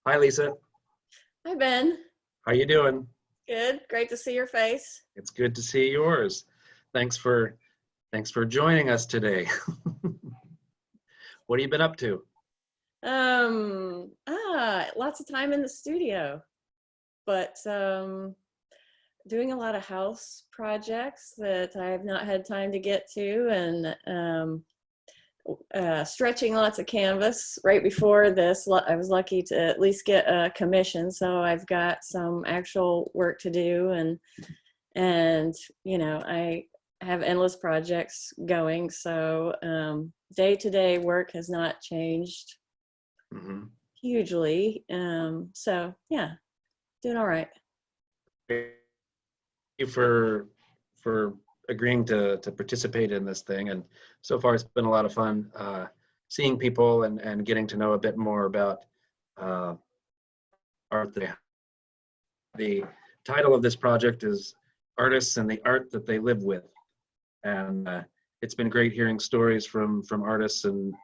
Hi, Lisa. Hi, Ben. How you doing? Good. Great to see your face. It's good to see yours. Thanks for thanks for joining us today. What have you been up to? Lots of time in the studio, but doing a lot of house projects that I have not had time to get to, and stretching lots of canvas. Right before this, I was lucky to at least get a commission, so I've got some actual work to do, and I have endless projects going. So day-to-day work has not changed Hmm. hugely. So yeah, doing all right. Thank you for agreeing to participate in this thing. And so far, it's been a lot of fun seeing people and getting to know a bit more about uh, art. The title of this project is "Artists and the Art That They Live With," and it's been great hearing stories from artists and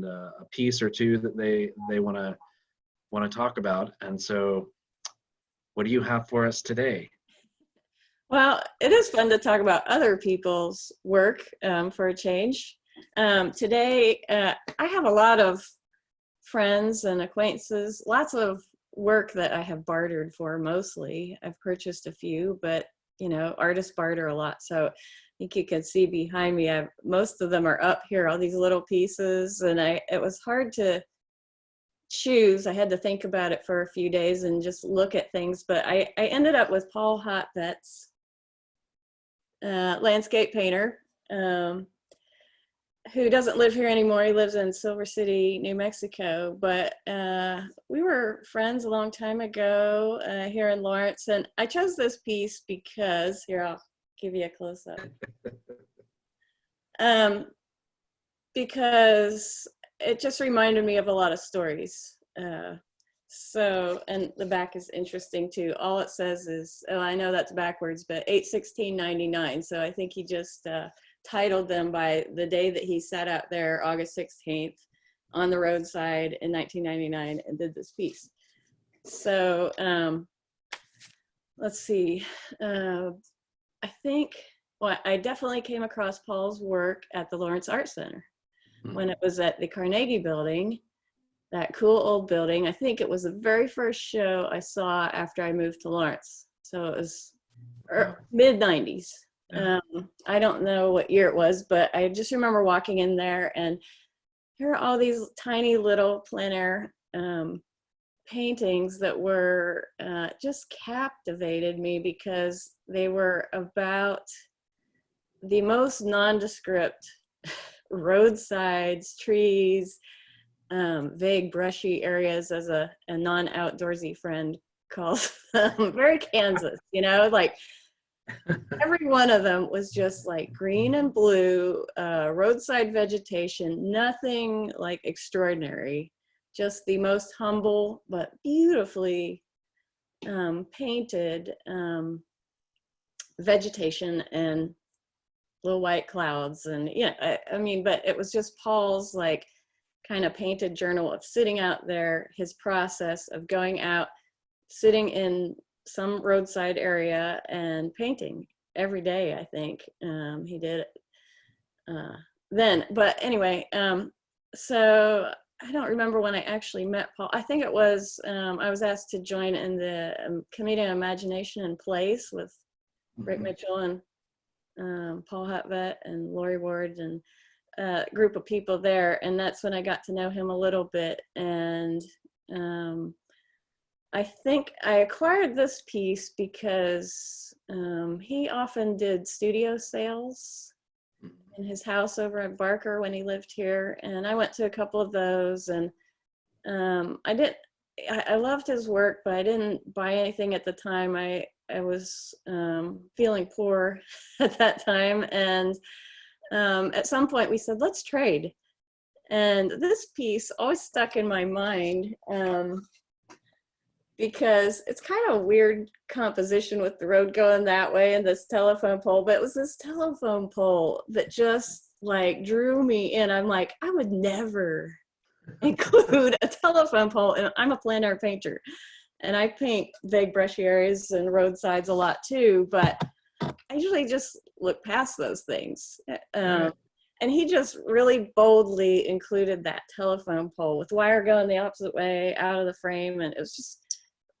a piece or two that they want to talk about. And so, what do you have for us today? Well, it is fun to talk about other people's work for a change. Today, I have a lot of friends and acquaintances, lots of work that I have bartered for mostly. I've purchased a few, but artists barter a lot. So I think you can see behind me, most of them are up here, all these little pieces, and it was hard to choose. I had to think about it for a few days and just look at things, but I ended up with Paul Hotvedt's landscape painter, who doesn't live here anymore. He lives in Silver City, New Mexico, but we were friends a long time ago here in Lawrence, and I chose this piece because, here, I'll give you a close-up, because it just reminded me of a lot of stories. And the back is interesting too. All it says is, oh, I know that's backwards, but 8/16/99. So I think he just titled them by the day that he sat out there, August 16th, on the roadside in 1999, and did this piece. So let's see. I definitely came across Paul's work at the Lawrence Art Center when it was at the Carnegie Building, that cool old building. I think it was the very first show I saw after I moved to Lawrence. So it was mid 90s. I don't know what year it was, but I just remember walking in there, and here are all these tiny little plein air paintings that were just captivated me, because they were about the most nondescript roadsides, trees, vague brushy areas, as a non-outdoorsy friend calls them, very Kansas, like every one of them was just like green and blue, roadside vegetation, nothing like extraordinary, just the most humble but beautifully painted vegetation and little white clouds. And I mean, but it was just Paul's like kind of painted journal of sitting out there, his process of going out, sitting in some roadside area and painting every day. I think he did it then. But anyway, so I don't remember when I actually met Paul. I think it was, I was asked to join in the Comedian Imagination and Place with Rick Mitchell and Paul Hotvedt and Lori Ward and a group of people there. And that's when I got to know him a little bit. And I think I acquired this piece because he often did studio sales in his house over at Barker when he lived here. And I went to a couple of those, and I loved his work, but I didn't buy anything at the time. I was feeling poor at that time. And at some point we said, let's trade. And this piece always stuck in my mind because it's kind of a weird composition with the road going that way and this telephone pole, but it was this telephone pole that just like drew me in. I'm like, I would never include a telephone pole. And I'm a plein air painter, and I paint big brushy areas and roadsides a lot too, but I usually just look past those things. Right. And he just really boldly included that telephone pole with wire going the opposite way out of the frame. And it was just,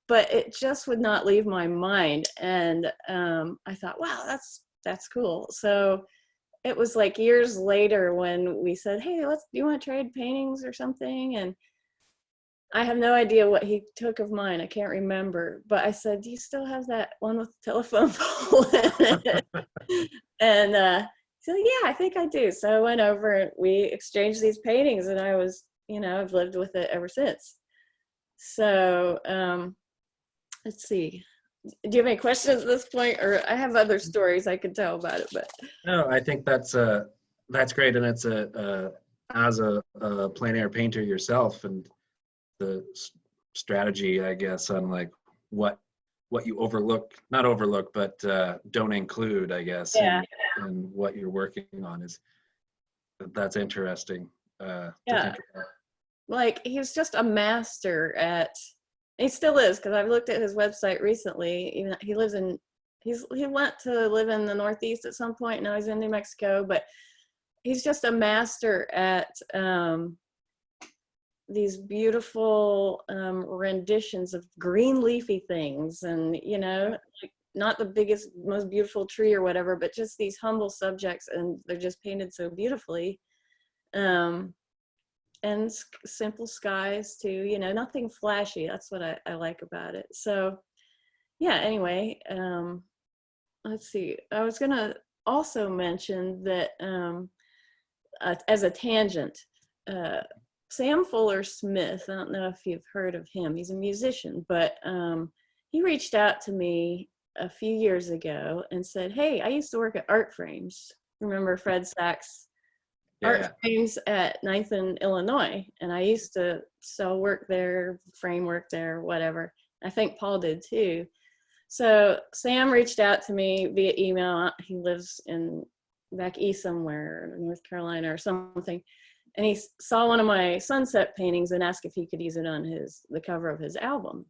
but it just would not leave my mind. And I thought, wow, that's cool. So it was like years later when we said, hey, do you want to trade paintings or something? And I have no idea what he took of mine. I can't remember. But I said, do you still have that one with the telephone pole in it? And he said, yeah, I think I do. So I went over and we exchanged these paintings, and I've lived with it ever since. So let's see. Do you have any questions at this point? Or I have other stories I could tell about it, but. No, I think that's great, and it's as a plein air painter yourself, and the strategy, I guess, on like what you not overlook, but don't include, I guess, Yeah. in what you're working on that's interesting to Yeah. think about. Like, he was just a master at, he still is, because I've looked at his website recently. Even he went to live in the Northeast at some point. Now he's in New Mexico, but he's just a master at these beautiful renditions of green leafy things, and like, not the biggest, most beautiful tree or whatever, but just these humble subjects, and they're just painted so beautifully. And simple skies too, nothing flashy. That's what I like about it. So yeah, anyway, let's see. I was gonna also mention that as a tangent, Sam Fuller Smith, I don't know if you've heard of him. He's a musician, but he reached out to me a few years ago and said, hey, I used to work at Art Frames. Remember Fred Sachs' Art Frames at 9th and Illinois? And I used to sell work there, frame work there, whatever. I think Paul did too. So Sam reached out to me via email. He lives back east somewhere, North Carolina or something. And he saw one of my sunset paintings and asked if he could use it on the cover of his album.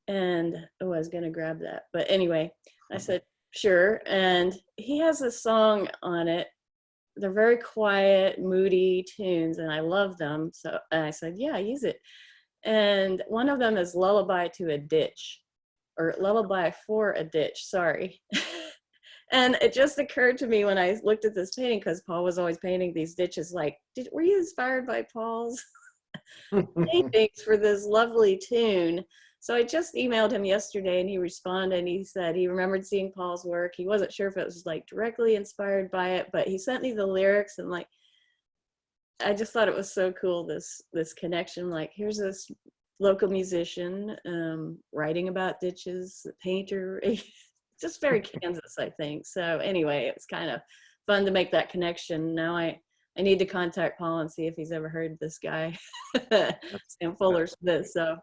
And I was going to grab that. But anyway, I said, sure. And he has a song on it. They're very quiet, moody tunes, and I love them. So I said, yeah, use it. And one of them is Lullaby to a Ditch, or Lullaby for a Ditch, sorry. And it just occurred to me when I looked at this painting, because Paul was always painting these ditches, like, were you inspired by Paul's paintings for this lovely tune? So I just emailed him yesterday, and he responded, and he said he remembered seeing Paul's work. He wasn't sure if it was like directly inspired by it, but he sent me the lyrics, and like, I just thought it was so cool, this connection. Like, here's this local musician writing about ditches, painter, just very Kansas, I think. So anyway, it's kind of fun to make that connection. Now I need to contact Paul and see if he's ever heard this guy, Sam Fuller Smith, so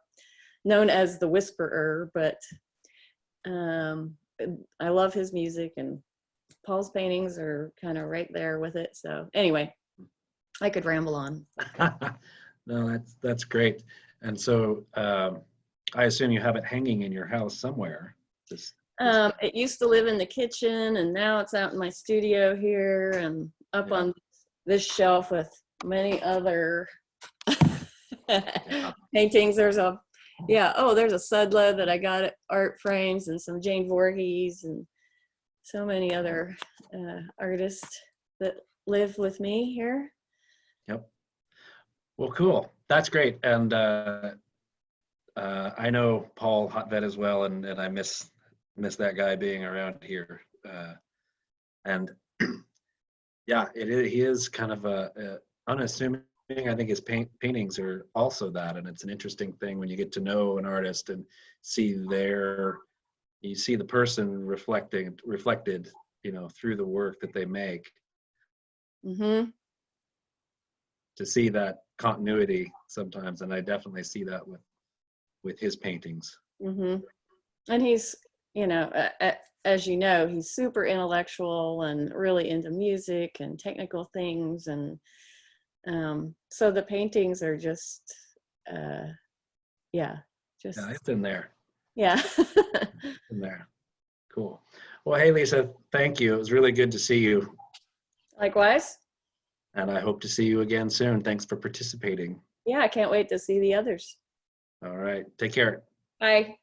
known as the Whisperer. But I love his music, and Paul's paintings are kind of right there with it. So anyway, I could ramble on. No, that's great. And so I assume you have it hanging in your house somewhere. It used to live in the kitchen, and now it's out in my studio here and up on this shelf with many other paintings. There's a Sudlow that I got at Art Frames, and some Jane Voorhees, and so many other artists that live with me here. Yep. Well, cool. That's great. And I know Paul Hotvedt as well, and I miss that guy being around here. And yeah, he is kind of a unassuming. I think his paintings are also that, and it's an interesting thing when you get to know an artist and you see the person reflected, through the work that they make. Mm-hmm. To see that continuity sometimes, and I definitely see that with his paintings. Mm-hmm. And he's, as you know, he's super intellectual and really into music and technical things, and So the paintings are just, yeah, just, Yeah, I've been there. yeah. Been there. Cool. Well, hey, Lisa, thank you. It was really good to see you. Likewise. And I hope to see you again soon. Thanks for participating. Yeah, I can't wait to see the others. All right. Take care. Bye.